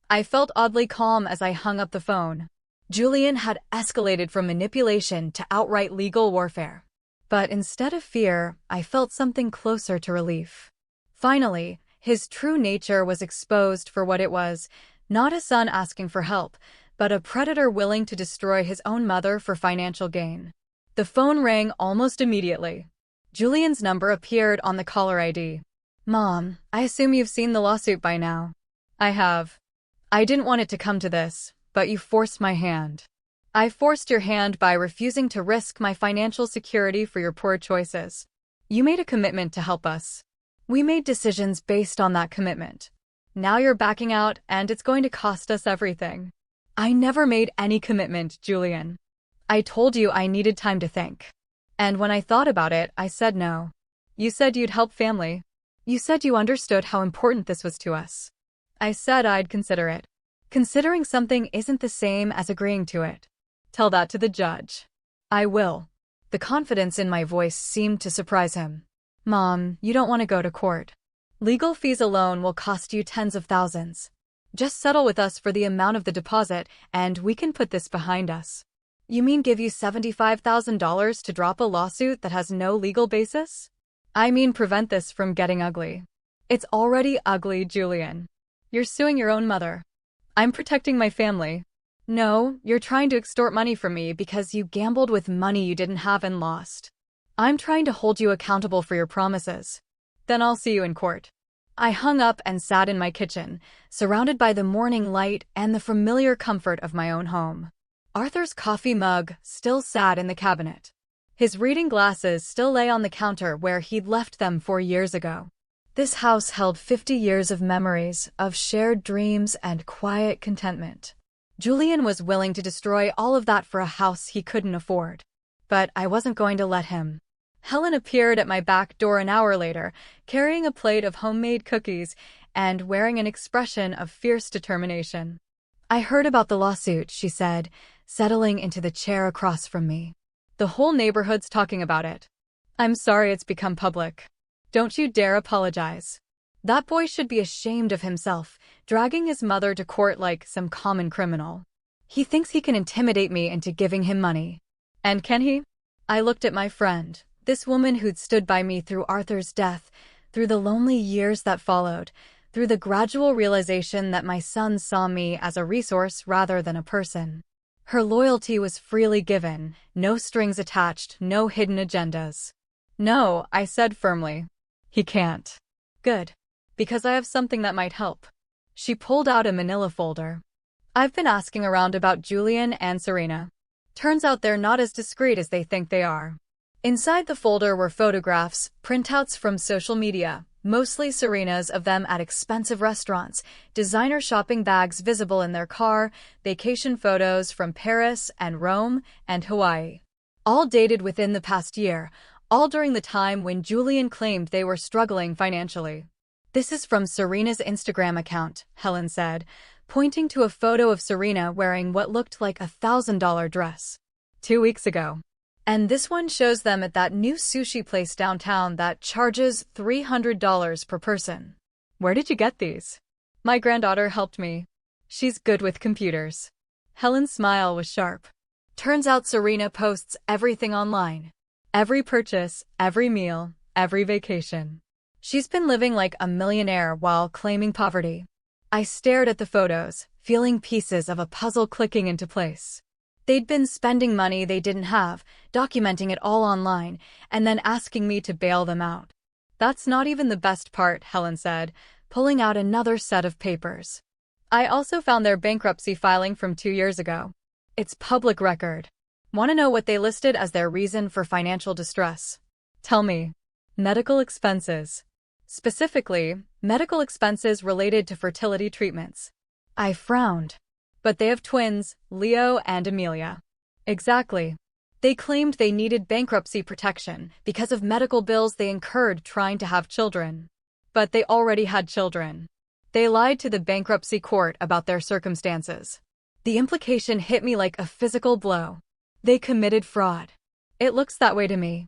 I felt oddly calm as I hung up the phone. Julian had escalated from manipulation to outright legal warfare. But instead of fear, I felt something closer to relief. Finally, his true nature was exposed for what it was: not a son asking for help, but a predator willing to destroy his own mother for financial gain. The phone rang almost immediately. Julian's number appeared on the caller ID. "Mom, I assume you've seen the lawsuit by now." "I have. I didn't want it to come to this, but you forced my hand." "I forced your hand by refusing to risk my financial security for your poor choices. You made a commitment to help us. We made decisions based on that commitment. Now you're backing out, and it's going to cost us everything." "I never made any commitment, Julian. I told you I needed time to think. And when I thought about it, I said no. You said you'd help family. You said you understood how important this was to us. I said I'd consider it. Considering something isn't the same as agreeing to it. Tell that to the judge." "I will." The confidence in my voice seemed to surprise him. "Mom, you don't want to go to court. Legal fees alone will cost you tens of thousands. Just settle with us for the amount of the deposit, and we can put this behind us." "You mean give you $75,000 to drop a lawsuit that has no legal basis?" "I mean prevent this from getting ugly." "It's already ugly, Julian. You're suing your own mother." "I'm protecting my family." "No, you're trying to extort money from me because you gambled with money you didn't have and lost. I'm trying to hold you accountable for your promises." "Then I'll see you in court." I hung up and sat in my kitchen, surrounded by the morning light and the familiar comfort of my own home. Arthur's coffee mug still sat in the cabinet. His reading glasses still lay on the counter where he'd left them 4 years ago. This house held 50 years of memories, of shared dreams and quiet contentment. Julian was willing to destroy all of that for a house he couldn't afford. But I wasn't going to let him. Helen appeared at my back door an hour later, carrying a plate of homemade cookies and wearing an expression of fierce determination. "I heard about the lawsuit," she said, settling into the chair across from me. "The whole neighborhood's talking about it. I'm sorry it's become public. Don't you dare apologize. That boy should be ashamed of himself, dragging his mother to court like some common criminal. He thinks he can intimidate me into giving him money. And can he?" I looked at my friend, this woman who'd stood by me through Arthur's death, through the lonely years that followed, through the gradual realization that my son saw me as a resource rather than a person. Her loyalty was freely given, no strings attached, no hidden agendas. "No," I said firmly. "He can't." "Good. Because I have something that might help." She pulled out a manila folder. "I've been asking around about Julian and Serena. Turns out they're not as discreet as they think they are." Inside the folder were photographs, printouts from social media, mostly Serena's of them at expensive restaurants, designer shopping bags visible in their car, vacation photos from Paris and Rome and Hawaii. All dated within the past year, all during the time when Julian claimed they were struggling financially. "This is from Serena's Instagram account," Helen said, pointing to a photo of Serena wearing what looked like a $1,000 dress. 2 weeks ago. "And this one shows them at that new sushi place downtown that charges $300 per person. Where did you get these?" "My granddaughter helped me. She's good with computers." Helen's smile was sharp. "Turns out Serena posts everything online. Every purchase, every meal, every vacation. She's been living like a millionaire while claiming poverty." I stared at the photos, feeling pieces of a puzzle clicking into place. They'd been spending money they didn't have, documenting it all online, and then asking me to bail them out. That's not even the best part, Helen said, pulling out another set of papers. I also found their bankruptcy filing from 2 years ago. It's public record. Want to know what they listed as their reason for financial distress? Tell me. Medical expenses. Specifically, medical expenses related to fertility treatments. I frowned. But they have twins, Leo and Amelia. Exactly. They claimed they needed bankruptcy protection because of medical bills they incurred trying to have children. But they already had children. They lied to the bankruptcy court about their circumstances. The implication hit me like a physical blow. They committed fraud. It looks that way to me.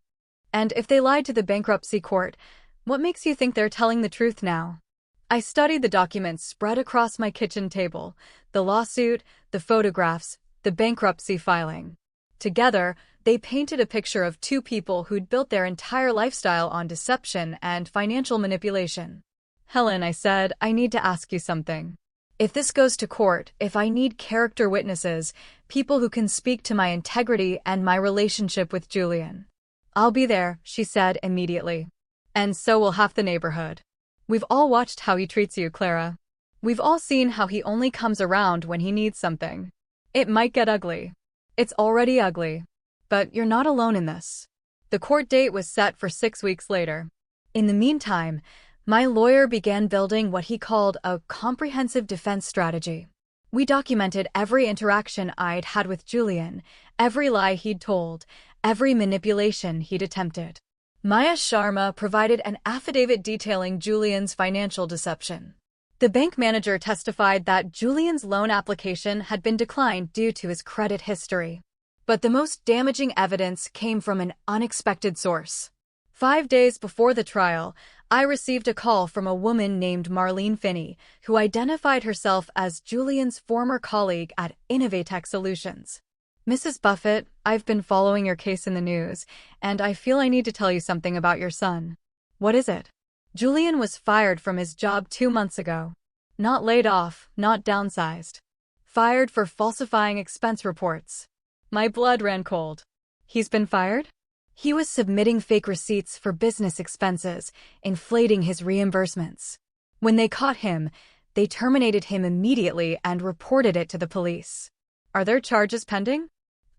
And if they lied to the bankruptcy court, what makes you think they're telling the truth now? I studied the documents spread across my kitchen table, the lawsuit, the photographs, the bankruptcy filing. Together, they painted a picture of two people who'd built their entire lifestyle on deception and financial manipulation. Helen, I said, I need to ask you something. If this goes to court, if I need character witnesses, people who can speak to my integrity and my relationship with Julian, I'll be there, she said immediately. And so will half the neighborhood. We've all watched how he treats you, Clara. We've all seen how he only comes around when he needs something. It might get ugly. It's already ugly. But you're not alone in this. The court date was set for 6 weeks later. In the meantime, my lawyer began building what he called a comprehensive defense strategy. We documented every interaction I'd had with Julian, every lie he'd told, every manipulation he'd attempted. Maya Sharma provided an affidavit detailing Julian's financial deception. The bank manager testified that Julian's loan application had been declined due to his credit history. But the most damaging evidence came from an unexpected source. 5 days before the trial, I received a call from a woman named Marlene Finney, who identified herself as Julian's former colleague at Innovatech Solutions. Mrs. Buffett, I've been following your case in the news, and I feel I need to tell you something about your son. What is it? Julian was fired from his job 2 months ago. Not laid off, not downsized. Fired for falsifying expense reports. My blood ran cold. He's been fired? He was submitting fake receipts for business expenses, inflating his reimbursements. When they caught him, they terminated him immediately and reported it to the police. Are there charges pending?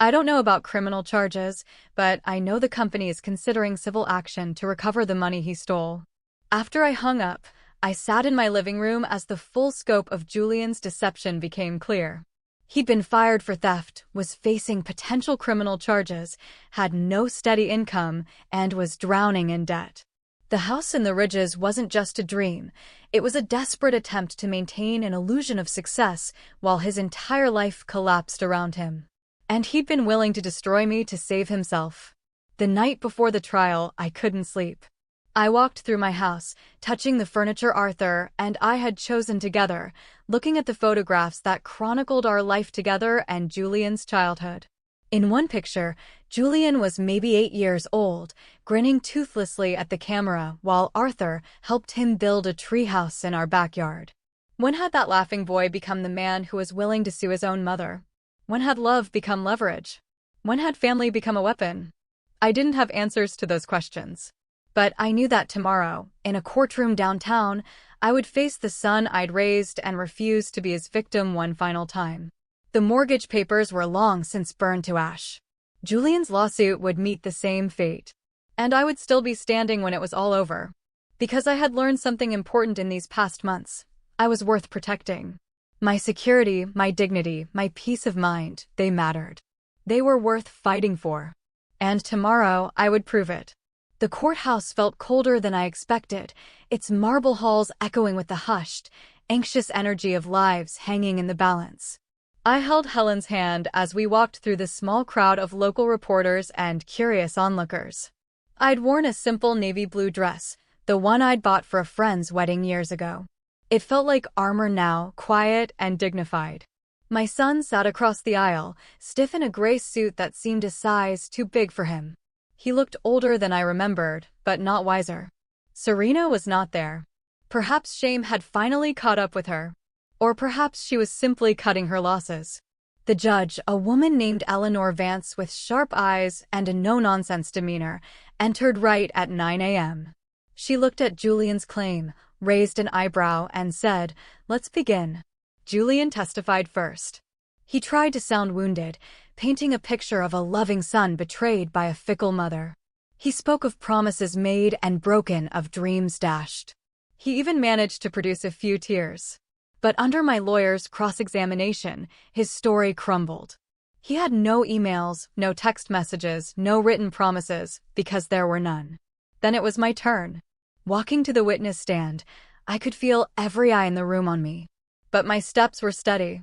I don't know about criminal charges, but I know the company is considering civil action to recover the money he stole. After I hung up, I sat in my living room as the full scope of Julian's deception became clear. He'd been fired for theft, was facing potential criminal charges, had no steady income, and was drowning in debt. The house in the Ridges wasn't just a dream. It was a desperate attempt to maintain an illusion of success while his entire life collapsed around him. And he'd been willing to destroy me to save himself. The night before the trial, I couldn't sleep. I walked through my house, touching the furniture Arthur and I had chosen together, looking at the photographs that chronicled our life together and Julian's childhood. In one picture, Julian was maybe 8 years old, grinning toothlessly at the camera while Arthur helped him build a treehouse in our backyard. When had that laughing boy become the man who was willing to sue his own mother? When had love become leverage? When had family become a weapon? I didn't have answers to those questions. But I knew that tomorrow, in a courtroom downtown, I would face the son I'd raised and refuse to be his victim one final time. The mortgage papers were long since burned to ash. Julian's lawsuit would meet the same fate. And I would still be standing when it was all over. Because I had learned something important in these past months. I was worth protecting. My security, my dignity, my peace of mind, they mattered. They were worth fighting for. And tomorrow, I would prove it. The courthouse felt colder than I expected, its marble halls echoing with the hushed, anxious energy of lives hanging in the balance. I held Helen's hand as we walked through the small crowd of local reporters and curious onlookers. I'd worn a simple navy blue dress, the one I'd bought for a friend's wedding years ago. It felt like armor now, quiet and dignified. My son sat across the aisle, stiff in a gray suit that seemed a size too big for him. He looked older than I remembered, but not wiser. Serena was not there. Perhaps shame had finally caught up with her. Or perhaps she was simply cutting her losses. The judge, a woman named Eleanor Vance with sharp eyes and a no-nonsense demeanor, entered right at 9 a.m. She looked at Julian's claim, raised an eyebrow, and said, "Let's begin." Julian testified first. He tried to sound wounded, painting a picture of a loving son betrayed by a fickle mother. He spoke of promises made and broken, of dreams dashed. He even managed to produce a few tears. But under my lawyer's cross-examination, his story crumbled. He had no emails, no text messages, no written promises, because there were none. Then it was my turn. Walking to the witness stand, I could feel every eye in the room on me. But my steps were steady.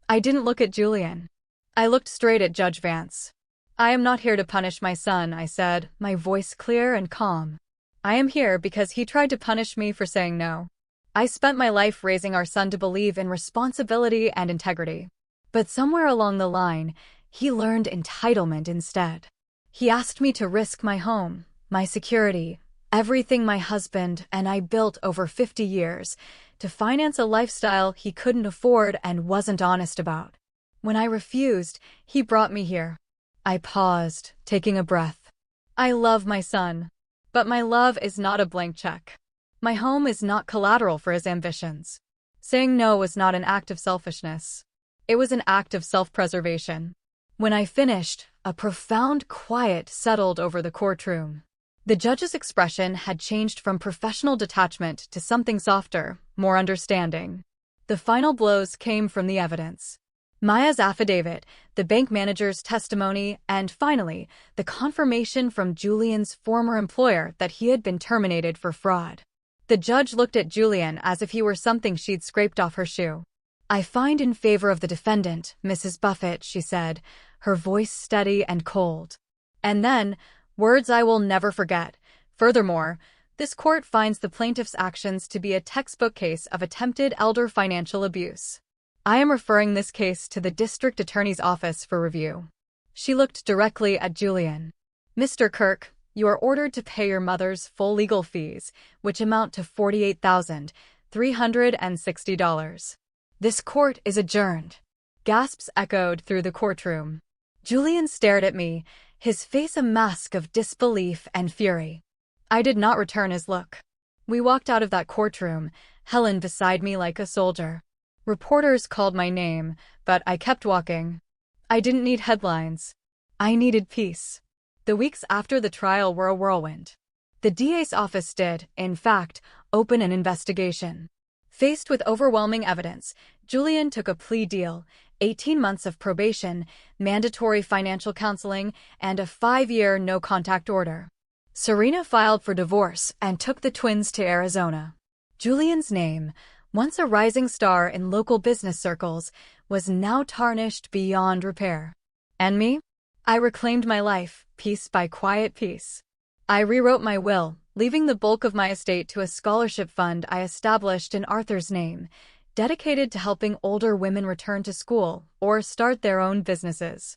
I didn't look at Julian. I looked straight at Judge Vance. "I am not here to punish my son," I said, my voice clear and calm. "I am here because he tried to punish me for saying no. I spent my life raising our son to believe in responsibility and integrity. But somewhere along the line, he learned entitlement instead. He asked me to risk my home, my security, everything my husband and I built over 50 years, to finance a lifestyle he couldn't afford and wasn't honest about. When I refused, he brought me here." I paused, taking a breath. "I love my son. But my love is not a blank check. My home is not collateral for his ambitions." Saying no was not an act of selfishness. It was an act of self-preservation. When I finished, a profound quiet settled over the courtroom. The judge's expression had changed from professional detachment to something softer, more understanding. The final blows came from the evidence. Maya's affidavit, the bank manager's testimony, and finally, the confirmation from Julian's former employer that he had been terminated for fraud. The judge looked at Julian as if he were something she'd scraped off her shoe. "I find in favor of the defendant, Mrs. Buffett," she said, her voice steady and cold. And then, words I will never forget. "Furthermore, this court finds the plaintiff's actions to be a textbook case of attempted elder financial abuse. I am referring this case to the district attorney's office for review." She looked directly at Julian. "Mr. Kirk, you are ordered to pay your mother's full legal fees, which amount to $48,360. This court is adjourned." Gasps echoed through the courtroom. Julian stared at me, his face a mask of disbelief and fury. I did not return his look. We walked out of that courtroom, Helen beside me like a soldier. Reporters called my name, but I kept walking. I didn't need headlines. I needed peace. The weeks after the trial were a whirlwind. The DA's office did, in fact, open an investigation. Faced with overwhelming evidence, Julian took a plea deal, 18 months of probation, mandatory financial counseling, and a 5-year no-contact order. Serena filed for divorce and took the twins to Arizona. Julian's name, once a rising star in local business circles, was now tarnished beyond repair. And me? I reclaimed my life, piece by quiet piece. I rewrote my will, leaving the bulk of my estate to a scholarship fund I established in Arthur's name, dedicated to helping older women return to school or start their own businesses.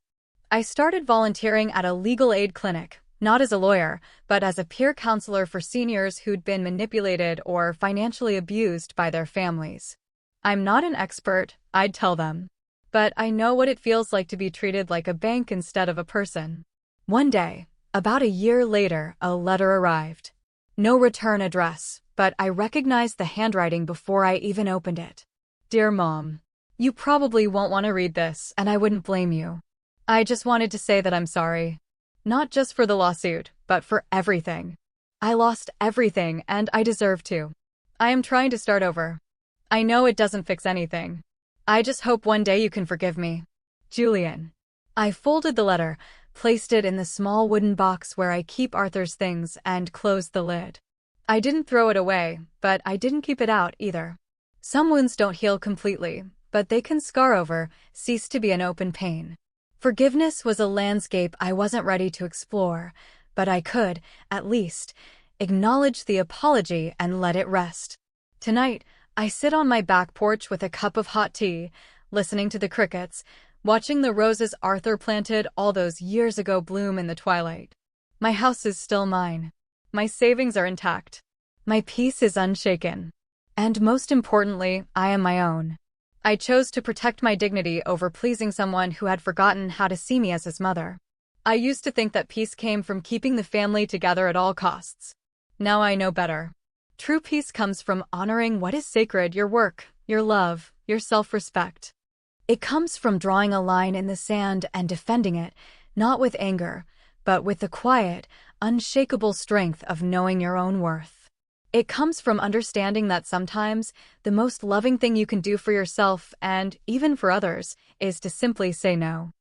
I started volunteering at a legal aid clinic, not as a lawyer, but as a peer counselor for seniors who'd been manipulated or financially abused by their families. "I'm not an expert," I'd tell them, "but I know what it feels like to be treated like a bank instead of a person." One day, about a year later, a letter arrived. No return address, but I recognized the handwriting before I even opened it. "Dear Mom, you probably won't want to read this, and I wouldn't blame you. I just wanted to say that I'm sorry. Not just for the lawsuit, but for everything. I lost everything, and I deserve to. I am trying to start over. I know it doesn't fix anything. I just hope one day you can forgive me. Julian." I folded the letter, placed it in the small wooden box where I keep Arthur's things, and closed the lid. I didn't throw it away, but I didn't keep it out either. Some wounds don't heal completely, but they can scar over, cease to be an open pain. Forgiveness was a landscape I wasn't ready to explore, but I could, at least, acknowledge the apology and let it rest. Tonight, I sit on my back porch with a cup of hot tea, listening to the crickets, watching the roses Arthur planted all those years ago bloom in the twilight. My house is still mine. My savings are intact. My peace is unshaken. And most importantly, I am my own. I chose to protect my dignity over pleasing someone who had forgotten how to see me as his mother. I used to think that peace came from keeping the family together at all costs. Now I know better. True peace comes from honoring what is sacred: your work, your love, your self-respect. It comes from drawing a line in the sand and defending it, not with anger, but with the quiet, unshakable strength of knowing your own worth. It comes from understanding that sometimes the most loving thing you can do for yourself and even for others is to simply say no.